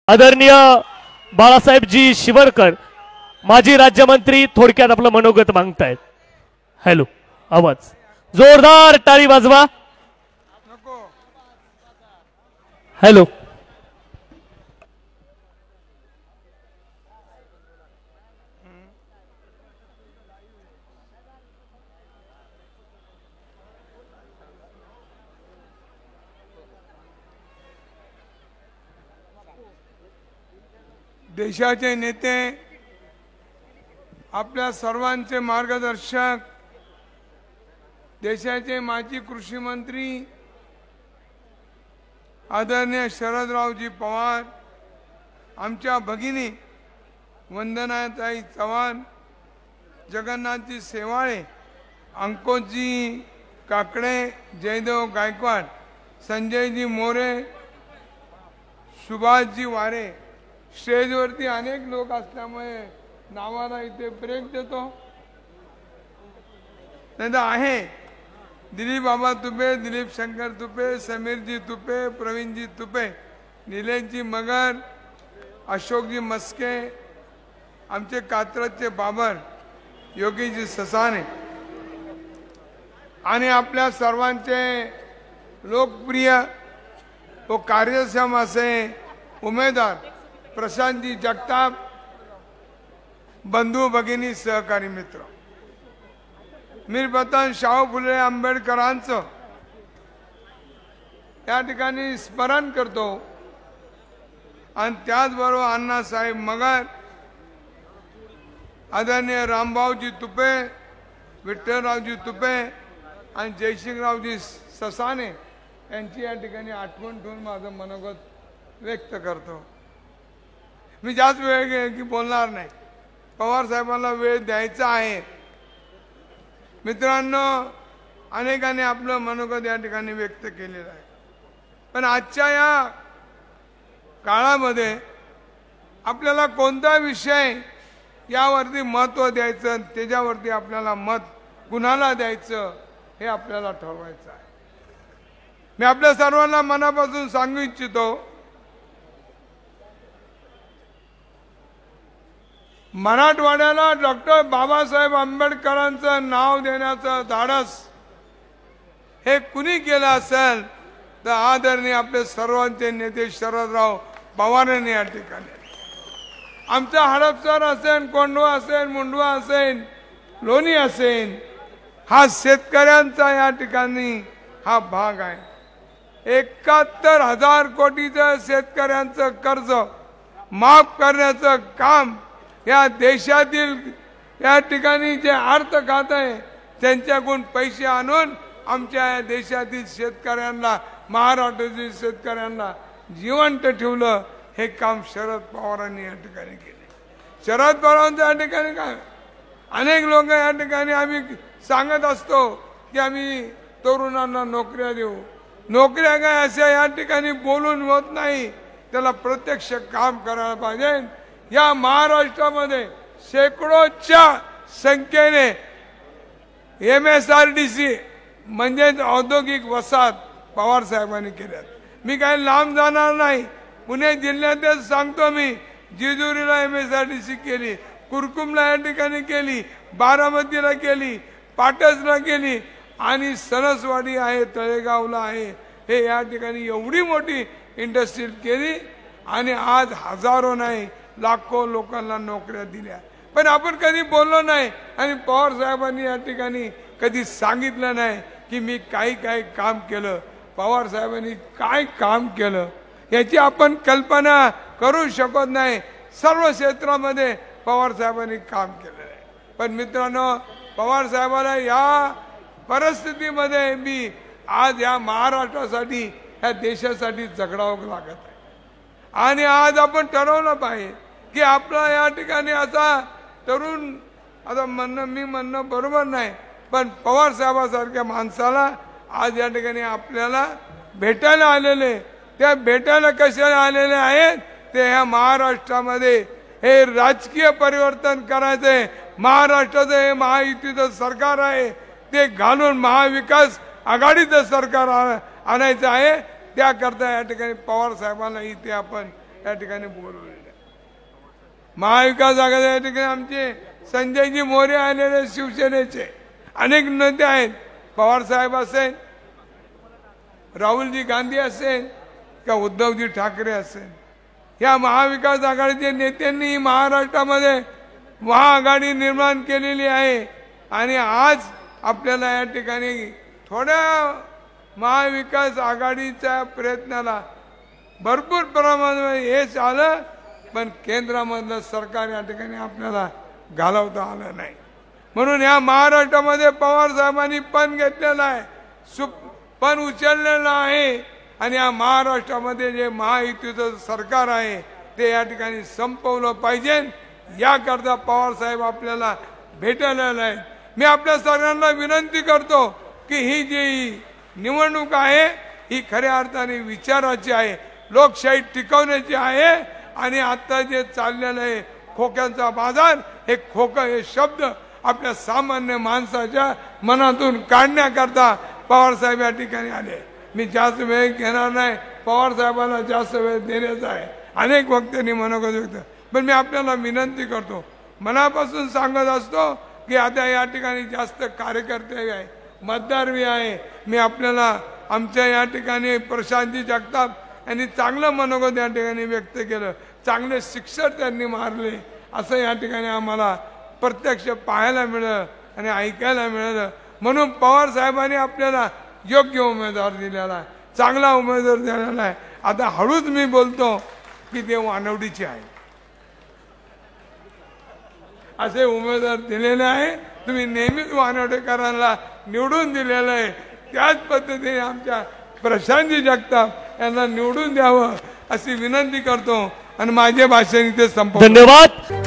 आदरणीय बाळासाहेबजी शिवरकर माजी राज्यमंत्री थोडक्यात आपलं मनोगत मागतायत। हॅलो, आवाज जोरदार टाळी वाजवा। हॅलो, देशाचे नेते, आपल्या सर्वांचे मार्गदर्शक, देशाचे माजी कृषी मंत्री आदरणीय शरदरावजी पवार, आमच्या भगिनी वंदनाताई चव्हाण, जगन्नाथजी सेवाळे, अंकुशजी काकडे, जयदेव गायकवाड, संजयजी मोरे, सुभाषजी वारे, स्टेजवरती अनेक लोक असल्यामुळे नावाला इथे ब्रेक देतो। नाही तर आहे दिलीप बाबा तुपे, दिलीप शंकर तुपे, समीरजी तुपे, प्रवीणजी तुपे, निलेशजी मगर, अशोकजी मस्के, आमचे कात्रजचे बाबर, योगीजी ससाने आणि आपल्या सर्वांचे लोकप्रिय व कार्यक्षम असे उमेदवार प्रशांतजी जगताप, बंधू भगिनी सहकारी मित्र, मी प्रथम शाहू फुले आंबेडकरांचं या ठिकाणी स्मरण करतो आणि त्याचबरोबर अण्णासाहेब मगर, आदरणीय रामभाऊजी तुपे, विठ्ठलरावजी तुपे आणि जयसिंगरावजी ससाने यांची या ठिकाणी आठवण ठेवून माझं मनोगत व्यक्त करतो। मी जास्त वेळ की बोलणार नाही, पवार साहेबांना वेळ द्यायचा आहे। मित्रांनो, अनेकांनी आपलं मनोगत या ठिकाणी व्यक्त केलेलं आहे, पण आजच्या या काळामध्ये आपल्याला कोणता विषय यावरती महत्त्व द्यायचं, त्याच्यावरती आपल्याला मत कुणाला द्यायचं हे आपल्याला ठरवायचं आहे। मी आपल्या सर्वांना मनापासून सांगू इच्छितो, मराठवाड्याला डॉक्टर बाबासाहेब आंबेडकरांचं नाव देण्याचं धाडस हे कुणी केलं असेल तर आदरणीय आपले सर्वांचे नेते शरदराव पवारांनी या ठिकाणी। आमचा हडपसर असेल, कोंढवा असेल, मुंडवा असेल, लोणी असेल, हा शेतकऱ्यांचा या ठिकाणी हा भाग आहे। 71,000 कोटीचं शेतकऱ्यांचं कर्ज माफ करण्याचं काम या देशातील या ठिकाणी जे अर्थ खात आहे त्यांच्याकडून पैसे आणून आमच्या या देशातील शेतकऱ्यांना, महाराष्ट्रातील शेतकऱ्यांना जिवंत ठेवलं। हे काम शरद पवारांनी या ठिकाणी केले। शरद पवारांच्या या ठिकाणी काय अनेक लोक या ठिकाणी आम्ही सांगत असतो की आम्ही तरुणांना नोकऱ्या देऊ, नोकऱ्या काय अशा या ठिकाणी बोलून होत नाही, त्याला प्रत्यक्ष काम करायला पाहिजे। या महाराष्ट्रामध्ये शेकडोच्या संख्येने MSRDC म्हणजे औद्योगिक वसाहत पवार साहेबांनी केल्यात। मी काही लांब जाणार नाही, पुणे जिल्ह्यातच सांगतो मी, जेजुरीला MSRDC केली, कुरकुमला या ठिकाणी केली, बारामतीला केली, पाटसला केली आणि सणसवाडी आहे, तळेगावला आहे। हे या ठिकाणी एवढी मोठी इंडस्ट्री केली आणि आज हजारो नाही लाखो लोकांना नोकऱ्या दिल्या, पण आपण कधी बोललो नाही आणि पवार साहेबांनी या ठिकाणी कधी सांगितलं नाही की मी काही काम केलं। पवार साहेबांनी काय काम केलं याची आपण कल्पना करू शकत नाही। सर्व क्षेत्रामध्ये पवार साहेबांनी काम केलेलं आहे, पण मित्रांनो, पवार साहेबांना या परिस्थितीमध्ये मी आज या महाराष्ट्रासाठी, या देशासाठी जगडावं लागत आहे। आणि आज आपण ठरवलं पाहिजे की आपला या ठिकाणी असा तरुण, आता मी म्हणणं बरोबर नाही, पण पवार साहेबांसारख्या माणसाला आज या ठिकाणी आपल्याला भेटायला आलेले, त्या भेटायला कशाला आलेले आहेत ते ह्या महाराष्ट्रामध्ये हे राजकीय परिवर्तन करायचे। महाराष्ट्राचं हे महायुतीचं सरकार आहे ते घालून महाविकास आघाडीचं सरकार आणायचं आहे। त्याकरता या ठिकाणी पवार साहेबांना इथे आपण या ठिकाणी बोलवलेले. महाविकास आघाडी या ठिकाणी आमचे संजयजी मोरे आलेले शिवसेनेचे अनेक नेते आहेत. पवार साहेब असेल, राहुलजी गांधी असेल का उद्धवजी ठाकरे असेल, या महाविकास आघाडीच्या नेत्यांनी महाराष्ट्रामध्ये महाआघाडी निर्माण केलेली आहे. आणि आज आपल्याला या ठिकाणी थोड्या महाविकास आघाडीच्या प्रयत्नाला भरपूर प्रमाणात यश आलं, पण केंद्रामधलं सरकार या ठिकाणी आपल्याला घालवता आलं नाही. म्हणून या महाराष्ट्रामध्ये पवार साहेबांनी पण घेतलेला आहे, पण उचललेला आहे. आणि या महाराष्ट्रामध्ये जे महायुतीचं सरकार आहे ते या ठिकाणी संपवलं पाहिजे. याकरता पवार साहेब आपल्याला भेटायला आहेत. मी आपल्या सगळ्यांना विनंती करतो की ही जी निवडणूक आहे ही खऱ्या अर्थाने विचाराची आहे, लोकशाही टिकवण्याची आहे. आणि आता जे चाललेलं आहे खोक्यांचा बाजार, हे खोकं हे शब्द आपल्या सामान्य माणसाच्या मनातून काढण्याकरता पवार साहेब या ठिकाणी आले. मी जास्त वेळ घेणार नाही, पवार साहेबांना जास्त वेळ देण्याचा आहे. अनेक वक्त्यांनी मनोगत व्यक्त, पण मी आपल्याला विनंती करतो, मनापासून सांगत असतो की आता या ठिकाणी जास्त कार्यकर्ते आहे, मतदार बी आहे. मी आपल्याला आमच्या या ठिकाणी प्रशांतजी जगताप यांनी चांगलं मनोगत या ठिकाणी व्यक्त केलं, चांगले शिक्षक त्यांनी मारले, असं या ठिकाणी आम्हाला प्रत्यक्ष पाहायला मिळालं आणि ऐकायला मिळालं. म्हणून पवार साहेबांनी आपल्याला योग्य उमेदवार दिलेला आहे, चांगला उमेदवार दिलेला आहे. आता हळूच मी बोलतो की ते वानवडीचे आहे, असे उमेदवार दिलेले आहे. तुम्ही नेहमीच वानवडेकरांना निवडून दिलेलं आहे, त्याच पद्धतीने आमच्या प्रशांतजी जगताप यांना निवडून द्यावं अशी विनंती करतो आणि माझे भाषण इथे संपवतो. धन्यवाद.